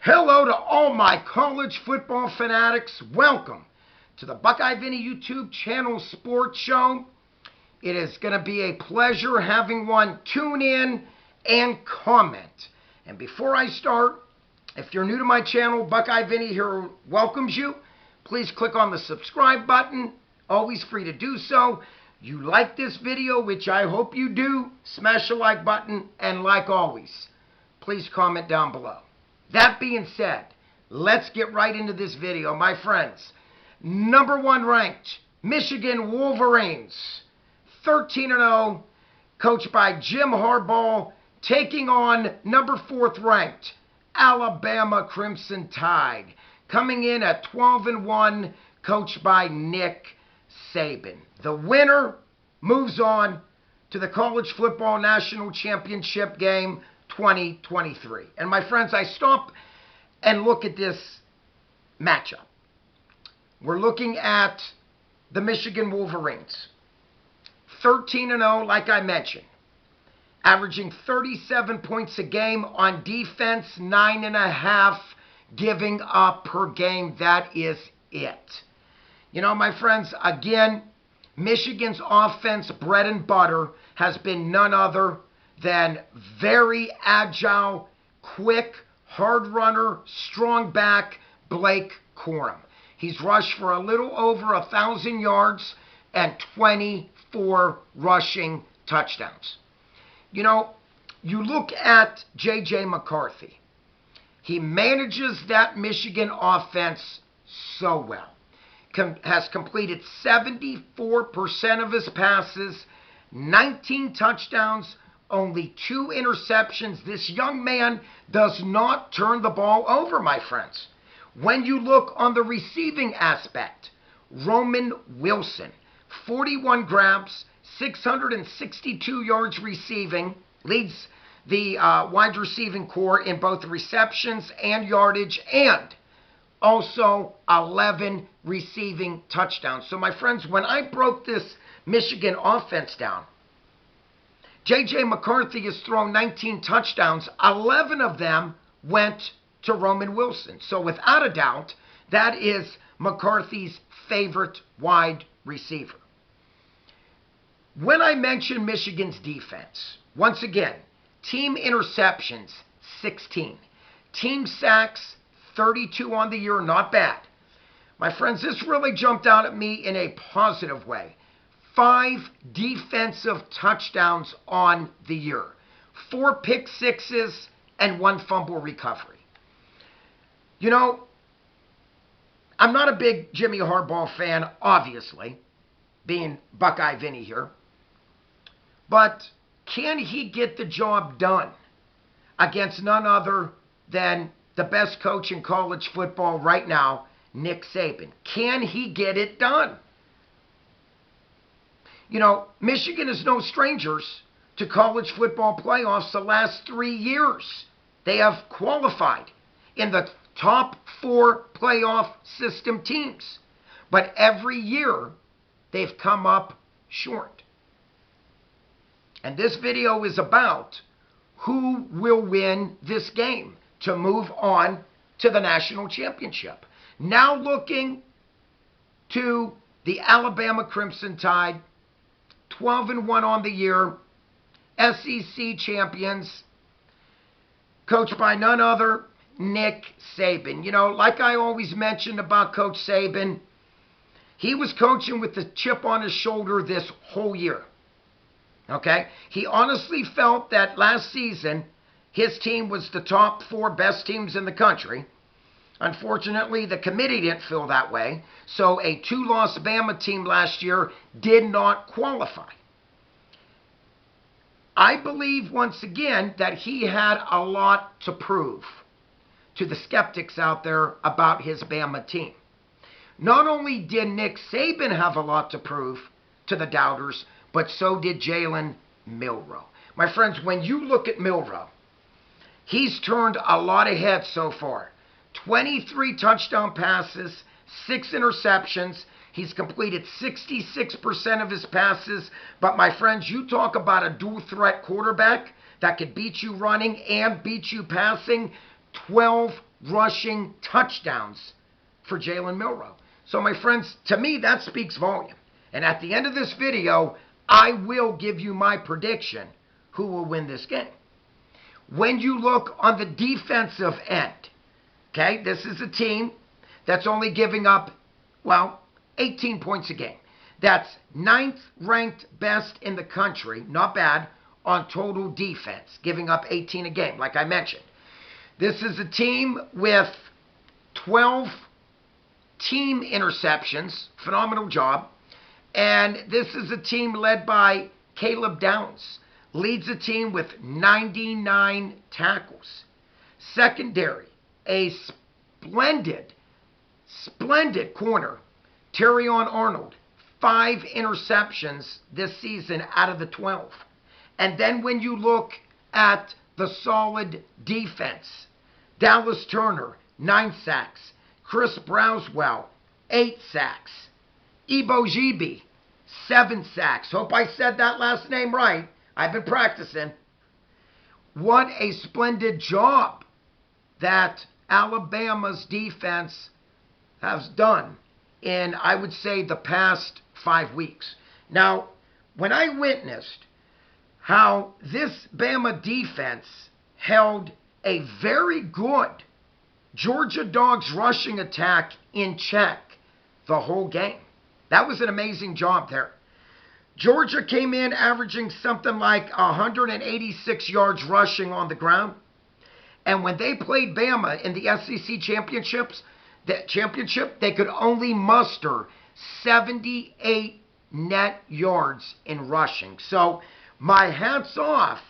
Hello to all my college football fanatics. Welcome to the Buckeye Vinny YouTube channel sports show. It is going to be a pleasure having one tune in and comment. And before I start, if you're new to my channel, Buckeye Vinny here welcomes you. Please click on the subscribe button. Always free to do so. You like this video, which I hope you do, smash the like button, and like always, please comment down below. That being said, let's get right into this video, my friends. Number 1 ranked Michigan Wolverines, 13-0, coached by Jim Harbaugh, taking on number 4th ranked Alabama Crimson Tide, coming in at 12-1, coached by Nick Saban. The winner moves on to the College Football National Championship game 2023. And my friends, I stop and look at this matchup. We're looking at the Michigan Wolverines, 13-0, like I mentioned, averaging 37 points a game on defense, 9.5 giving up per game. That is it. You know, my friends, again, Michigan's offense, bread and butter, has been none other than very agile, quick, hard runner, strong back, Blake Corum. He's rushed for a little over 1,000 yards and 24 rushing touchdowns. You know, you look at J.J. McCarthy. He manages that Michigan offense so well. Has completed 74% of his passes, 19 touchdowns, only 2 interceptions. This young man does not turn the ball over, my friends. When you look on the receiving aspect, Roman Wilson, 41 grabs, 662 yards receiving, leads the wide receiving corps in both receptions and yardage, and also 11 receiving touchdowns. So, my friends, when I broke this Michigan offense down, J.J. McCarthy has thrown 19 touchdowns. 11 of them went to Roman Wilson. So, without a doubt, that is McCarthy's favorite wide receiver. When I mention Michigan's defense, once again, team interceptions, 16. Team sacks, 32 on the year, not bad. My friends, this really jumped out at me in a positive way. 5 defensive touchdowns on the year. 4 pick sixes and 1 fumble recovery. You know, I'm not a big Jimmy Harbaugh fan, obviously, being Buckeye Vinny here. But can he get the job done against none other than the best coach in college football right now, Nick Saban? Can he get it done? You know, Michigan is no strangers to college football playoffs. The last 3 years, they have qualified in the top 4 playoff system teams. But every year, they've come up short. And this video is about who will win this game to move on to the national championship. Now looking to the Alabama Crimson Tide, 12-1 on the year, SEC champions, coached by none other, Nick Saban. You know, like I always mentioned about Coach Saban, he was coaching with the chip on his shoulder this whole year. Okay? He honestly felt that last season, his team was the top 4 best teams in the country. Unfortunately, the committee didn't feel that way, so a 2-loss Bama team last year did not qualify. I believe, once again, that he had a lot to prove to the skeptics out there about his Bama team. Not only did Nick Saban have a lot to prove to the doubters, but so did Jalen Milroe. My friends, when you look at Milroe, he's turned a lot of heads so far. 23 touchdown passes, 6 interceptions. He's completed 66% of his passes. But my friends, you talk about a dual threat quarterback that could beat you running and beat you passing. 12 rushing touchdowns for Jalen Milroe. So, my friends, to me, that speaks volume. And at the end of this video, I will give you my prediction who will win this game. When you look on the defensive end, okay, this is a team that's only giving up, 18 points a game. That's 9th ranked best in the country, not bad, on total defense, giving up 18 a game, like I mentioned. This is a team with 12 team interceptions, phenomenal job. And this is a team led by Caleb Downs, leads the team with 99 tackles. Secondary, a splendid corner, Terrion Arnold, 5 interceptions this season out of the 12. And then when you look at the solid defense, Dallas Turner, 9 sacks. Chris Browswell, 8 sacks. Ebo Jibi, 7 sacks. Hope I said that last name right. I've been practicing. What a splendid job that Alabama's defense has done in, I would say, the past 5 weeks. Now, when I witnessed how this Bama defense held a very good Georgia Dogs rushing attack in check the whole game. That was an amazing job there. Georgia came in averaging something like 186 yards rushing on the ground. And when they played Bama in the SEC championship, they could only muster 78 net yards in rushing. So my hat's off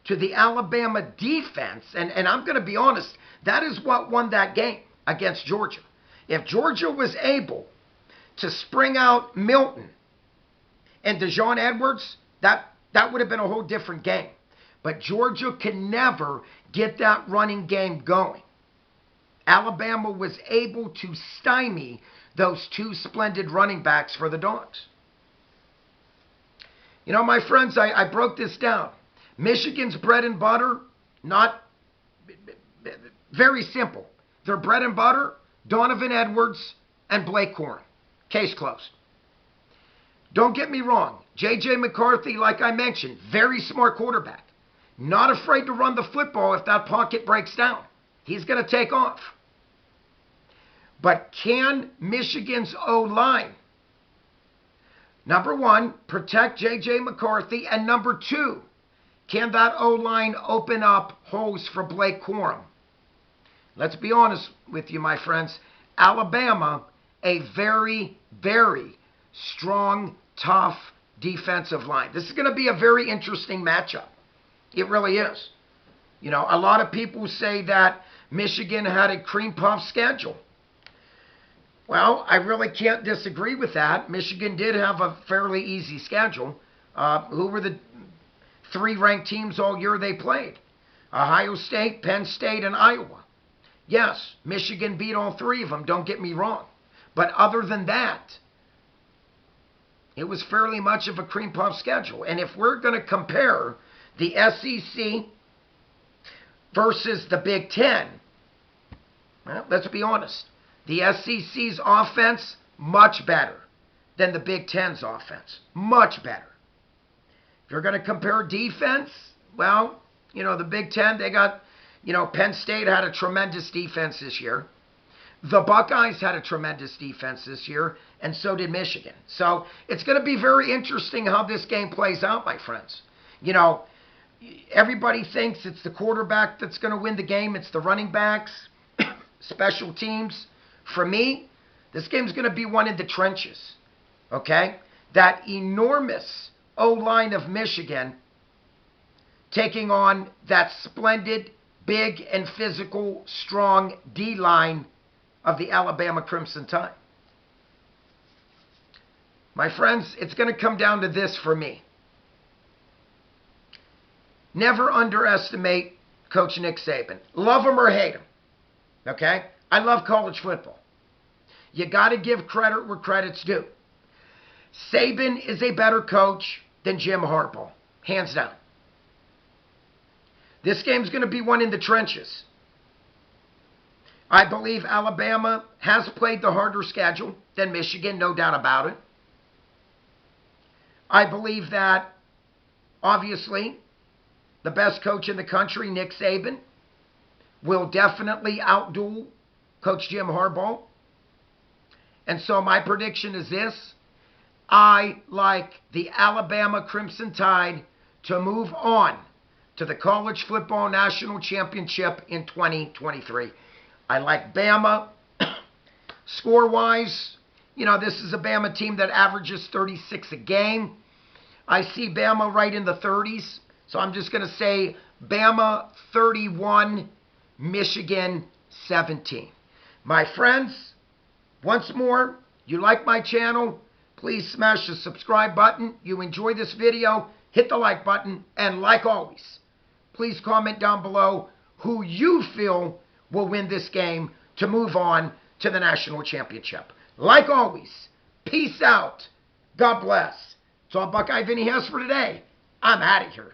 to the Alabama defense. And I'm going to be honest, that is what won that game against Georgia. If Georgia was able to spring out Milton and Dejon Edwards, that would have been a whole different game. But Georgia could never get that running game going. Alabama was able to stymie those 2 splendid running backs for the Dogs. You know, my friends, I broke this down. Michigan's bread and butter, not very simple. Their bread and butter, Donovan Edwards and Blake Corum. Case closed. Don't get me wrong. J.J. McCarthy, like I mentioned, very smart quarterback. Not afraid to run the football if that pocket breaks down. He's going to take off. But can Michigan's O-line, number 1, protect J.J. McCarthy, and number 2, can that O-line open up holes for Blake Corum? Let's be honest with you, my friends. Alabama, a very, very strong, tough defensive line. This is going to be a very interesting matchup. It really is. You know, a lot of people say that Michigan had a cream puff schedule. Well, I really can't disagree with that. Michigan did have a fairly easy schedule. Who were the 3 ranked teams all year they played? Ohio State, Penn State, and Iowa. Yes, Michigan beat all 3 of them, don't get me wrong. But other than that, it was fairly much of a cream puff schedule. And if we're going to compare the SEC versus the Big Ten, well, let's be honest. The SEC's offense, much better than the Big Ten's offense. Much better. If you're going to compare defense, well, you know, the Big Ten, they got, you know, Penn State had a tremendous defense this year. The Buckeyes had a tremendous defense this year, and so did Michigan. So it's going to be very interesting how this game plays out, my friends. You know, everybody thinks it's the quarterback that's going to win the game. It's the running backs, special teams. For me, this game's going to be one in the trenches, okay? That enormous O-line of Michigan taking on that splendid, big, and physical, strong D-line of the Alabama Crimson Tide. My friends, it's going to come down to this for me. Never underestimate Coach Nick Saban. Love him or hate him. Okay? I love college football. You got to give credit where credit's due. Saban is a better coach than Jim Harbaugh. Hands down. This game's going to be one in the trenches. I believe Alabama has played the harder schedule than Michigan, no doubt about it. I believe that, obviously, the best coach in the country, Nick Saban, will definitely outduel Coach Jim Harbaugh. And so my prediction is this. I like the Alabama Crimson Tide to move on to the College Football National Championship in 2023. I like Bama. Score-wise, you know, this is a Bama team that averages 36 a game. I see Bama right in the 30s. So I'm just going to say Bama 31, Michigan 17. My friends, once more, you like my channel, please smash the subscribe button. You enjoy this video, hit the like button. And like always, please comment down below who you feel will win this game to move on to the national championship. Like always, peace out. God bless. It's all Buckeye Vinny has for today. I'm out of here.